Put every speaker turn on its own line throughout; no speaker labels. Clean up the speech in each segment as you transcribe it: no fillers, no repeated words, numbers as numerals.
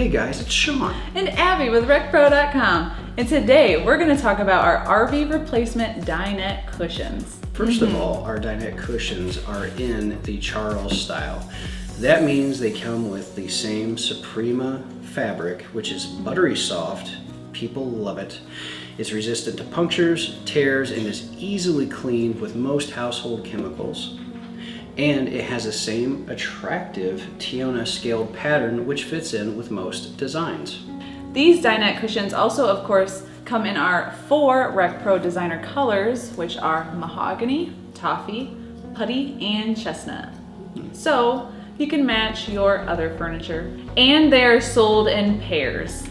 Hey guys, it's Sean.
And Abby with RecPro.com. And today we're going to talk about our RV replacement dinette cushions.
First of all, our dinette cushions are in the Charles style. That means they come with the same Suprema fabric, which is buttery soft. People love it. It's resistant to punctures, tears, and is easily cleaned with most household chemicals. And it has the same attractive Tiona scaled pattern, which fits in with most designs.
These dinette cushions also, of course, come in our 4 RecPro designer colors, which are mahogany, toffee, putty, and chestnut. So you can match your other furniture. And they are sold in pairs.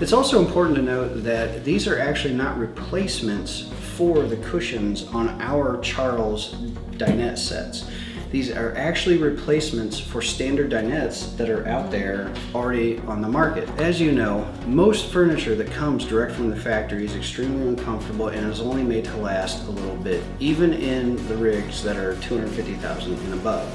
It's also important to note that these are actually not replacements for the cushions on our Charles dinette sets. These are actually replacements for standard dinettes that are out there already on the market. As you know, most furniture that comes direct from the factory is extremely uncomfortable and is only made to last a little bit, even in the rigs that are $250,000 and above.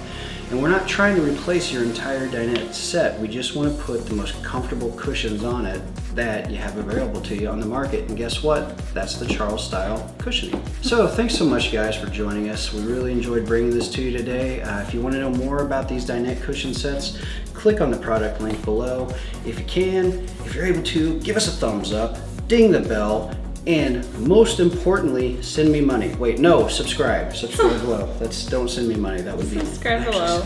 And we're not trying to replace your entire dinette set. We just want to put the most comfortable cushions on it that you have available to you on the market. And guess what? That's the Charles style cushioning. So thanks so much guys for joining us. We really enjoyed bringing this to you today. If you want to know more about these dinette cushion sets, click on the product link below. If you can, if you're able to, give us a thumbs up, ding the bell, and most importantly, send me money. Wait, no, subscribe. Subscribe below. Don't send me money. That would be
Subscribe below.